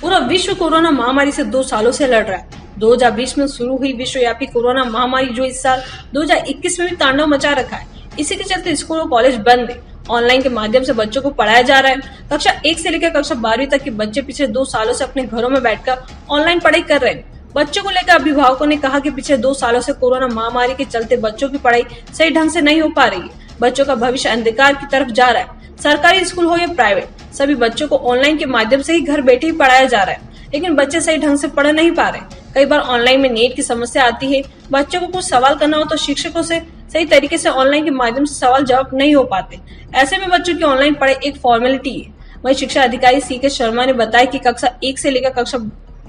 पूरा विश्व कोरोना महामारी से 2 सालों से लड़ रहा है। 2020 में शुरू हुई विश्वव्यापी कोरोना महामारी जो इस साल 2021 में भी तांडव मचा रखा है। इसी के चलते स्कूल और कॉलेज बंद है। ऑनलाइन के माध्यम से बच्चों को पढ़ाया जा रहा है। कक्षा 1 से लेकर कक्षा 12वीं तक के बच्चे पिछले 2 सालों से अपने घरों में बैठकर ऑनलाइन पढ़ाई कर रहे हैं। बच्चों को लेकर अभिभावकों ने कहा कि पिछले 2 सालों से कोरोना महामारी के चलते बच्चों की पढ़ाई सही ढंग से नहीं हो पा रही है। बच्चों का भविष्य अंधकार की तरफ जा रहा है। सरकारी स्कूल हो या प्राइवेट, सभी बच्चों को ऑनलाइन के माध्यम से ही घर बैठे ही पढ़ाया जा रहा है, लेकिन बच्चे सही ढंग से पढ़ नहीं पा रहे। कई बार ऑनलाइन में नेट की समस्या आती है। बच्चों को कुछ सवाल करना हो तो शिक्षकों से सही तरीके से ऑनलाइन के माध्यम से सवाल जवाब नहीं हो पाते। ऐसे में बच्चों की ऑनलाइन पढ़ाई एक फॉर्मेलिटी है। वहीं शिक्षा अधिकारी CK शर्मा ने बताया कि कक्षा 1 से लेकर कक्षा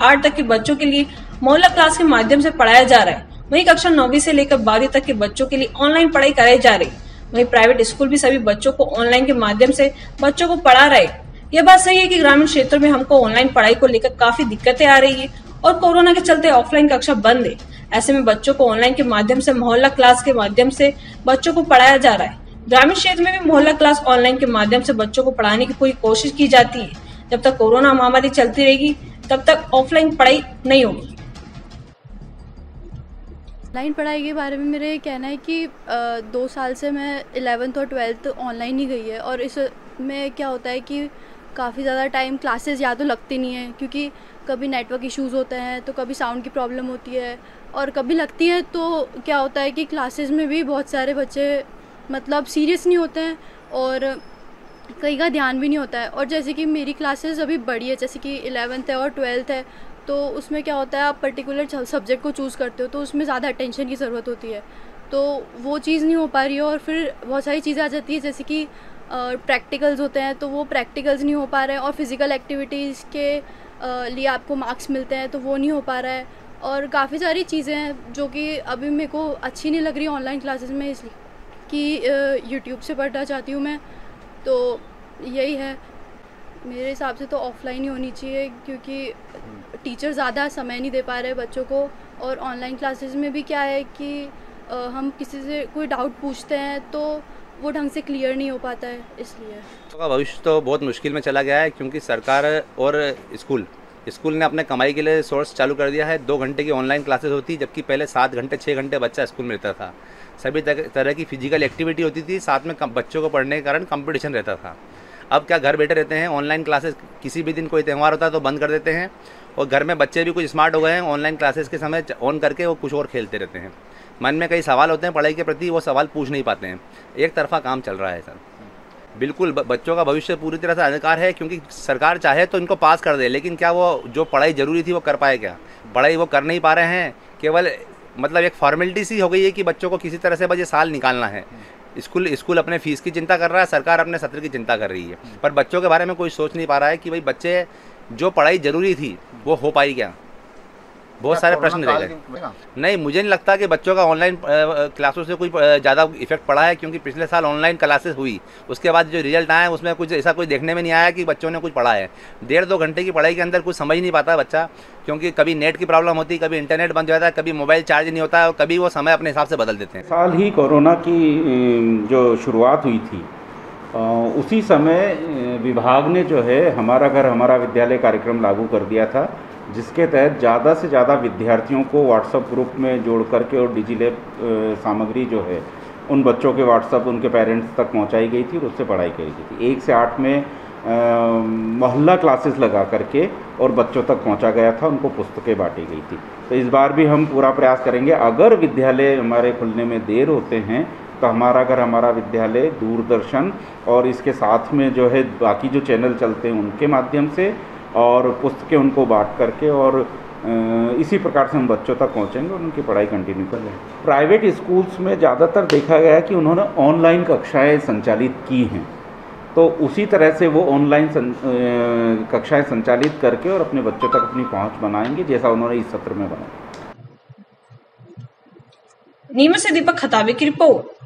8 तक के बच्चों के लिए मोहल्ला क्लास के माध्यम से पढ़ाया जा रहा है। वहीं कक्षा 9वीं से लेकर 12वीं तक के बच्चों के लिए ऑनलाइन पढ़ाई कराई जा रही है। वहीं प्राइवेट स्कूल भी सभी बच्चों को ऑनलाइन के माध्यम से बच्चों को पढ़ा रहे। यह बात सही है कि ग्रामीण क्षेत्रों में हमको ऑनलाइन पढ़ाई को लेकर काफी दिक्कतें आ रही है और कोरोना के चलते ऑफलाइन कक्षा बंद है। ऐसे में बच्चों को ऑनलाइन के माध्यम से मोहल्ला क्लास के माध्यम से बच्चों को पढ़ाया जा रहा है। ग्रामीण क्षेत्र में भी मोहल्ला क्लास ऑनलाइन के माध्यम से बच्चों को पढ़ाने की पूरी कोशिश की जाती है। जब तक कोरोना महामारी चलती रहेगी तब तक ऑफलाइन पढ़ाई नहीं होगी। ऑनलाइन पढ़ाई के बारे में मेरा ये कहना है कि 2 साल से मैं 11th और 12th ऑनलाइन ही गई है और इसमें क्या होता है कि काफ़ी ज़्यादा टाइम क्लासेस या तो लगती नहीं है क्योंकि कभी नेटवर्क इश्यूज़ होते हैं तो कभी साउंड की प्रॉब्लम होती है और कभी लगती है तो क्या होता है कि क्लासेस में भी बहुत सारे बच्चे मतलब सीरियस नहीं होते हैं और कई का ध्यान भी नहीं होता है। और जैसे कि मेरी क्लासेस अभी बड़ी है, जैसे कि 11th है और 12th है, तो उसमें क्या होता है आप पर्टिकुलर सब्जेक्ट को चूज़ करते हो तो उसमें ज़्यादा अटेंशन की ज़रूरत होती है, तो वो चीज़ नहीं हो पा रही है। और फिर बहुत सारी चीज़ें आ जाती है जैसे कि प्रैक्टिकल्स होते हैं तो वो प्रैक्टिकल्स नहीं हो पा रहे हैं और फिज़िकल एक्टिविटीज़ के लिए आपको मार्क्स मिलते हैं तो वो नहीं हो पा रहा है। और काफ़ी सारी चीज़ें हैं जो कि अभी मेरे को अच्छी नहीं लग रही ऑनलाइन क्लासेस में, इसलिए कि यूट्यूब से पढ़ना चाहती हूँ मैं, तो यही है। मेरे हिसाब से तो ऑफ़लाइन ही होनी चाहिए क्योंकि टीचर ज़्यादा समय नहीं दे पा रहे बच्चों को। और ऑनलाइन क्लासेस में भी क्या है कि हम किसी से कोई डाउट पूछते हैं तो वो ढंग से क्लियर नहीं हो पाता है, इसलिए बच्चों का भविष्य तो बहुत मुश्किल में चला गया है क्योंकि सरकार और स्कूल ने अपने कमाई के लिए सोर्स चालू कर दिया है। 2 घंटे की ऑनलाइन क्लासेस होती, जबकि पहले 7 घंटे 6 घंटे बच्चा स्कूल में रहता था। सभी तरह की फिजिकल एक्टिविटी होती थी, साथ में बच्चों को पढ़ने के कारण कंपटीशन रहता था। अब क्या घर बैठे रहते हैं, ऑनलाइन क्लासेस किसी भी दिन कोई त्यौहार होता है तो बंद कर देते हैं और घर में बच्चे भी कुछ स्मार्ट हो गए हैं, ऑनलाइन क्लासेस के समय ऑन करके वो कुछ और खेलते रहते हैं। मन में कई सवाल होते हैं पढ़ाई के प्रति, वो सवाल पूछ नहीं पाते हैं। एक तरफा काम चल रहा है सर। बिल्कुल बच्चों का भविष्य पूरी तरह से अंधकार है क्योंकि सरकार चाहे तो इनको पास कर दे, लेकिन क्या वो जो पढ़ाई ज़रूरी थी वो कर पाए? क्या पढ़ाई वो कर नहीं पा रहे हैं। केवल मतलब एक फॉर्मेलिटी सी हो गई है कि बच्चों को किसी तरह से बस ये साल निकालना है। स्कूल अपने फीस की चिंता कर रहा है, सरकार अपने सत्र की चिंता कर रही है, पर बच्चों के बारे में कोई सोच नहीं पा रहा है कि भाई बच्चे जो पढ़ाई ज़रूरी थी वो हो पाई क्या। बहुत सारे प्रश्न रह गए। नहीं, मुझे नहीं लगता कि बच्चों का ऑनलाइन क्लासों से कोई ज़्यादा इफेक्ट पड़ा है क्योंकि पिछले साल ऑनलाइन क्लासेस हुई, उसके बाद जो रिजल्ट आया उसमें कुछ ऐसा कुछ देखने में नहीं आया कि बच्चों ने कुछ पढ़ा है। 1.5-2 घंटे की पढ़ाई के अंदर कुछ समझ नहीं पाता बच्चा, क्योंकि कभी नेट की प्रॉब्लम होती, कभी इंटरनेट बंद हो जाता है, कभी मोबाइल चार्ज नहीं होता है और कभी वो समय अपने हिसाब से बदल देते हैं। साल ही कोरोना की जो शुरुआत हुई थी उसी समय विभाग ने जो है हमारा घर हमारा विद्यालय कार्यक्रम लागू कर दिया था, जिसके तहत ज़्यादा से ज़्यादा विद्यार्थियों को व्हाट्सएप ग्रुप में जोड़ करके और डिजिलैब सामग्री जो है उन बच्चों के व्हाट्सएप उनके पेरेंट्स तक पहुंचाई गई थी और उससे पढ़ाई करी गई थी। 1 से 8 में मोहल्ला क्लासेस लगा करके और बच्चों तक पहुंचा गया था, उनको पुस्तकें बांटी गई थी। तो इस बार भी हम पूरा प्रयास करेंगे। अगर विद्यालय हमारे खुलने में देर होते हैं तो हमारा घर हमारा विद्यालय दूरदर्शन और इसके साथ में जो है बाकी जो चैनल चलते हैं उनके माध्यम से और पुस्तकें उनको बांट करके और इसी प्रकार से हम बच्चों तक पहुंचेंगे और उनकी पढ़ाई कंटिन्यू कर लें। प्राइवेट स्कूल्स में ज़्यादातर देखा गया है कि उन्होंने ऑनलाइन कक्षाएं संचालित की हैं, तो उसी तरह से वो ऑनलाइन कक्षाएं संचालित करके और अपने बच्चों तक अपनी पहुंच बनाएंगे जैसा उन्होंने इस सत्र में बनाया। नीमच से दीपक खताबे की रिपोर्ट।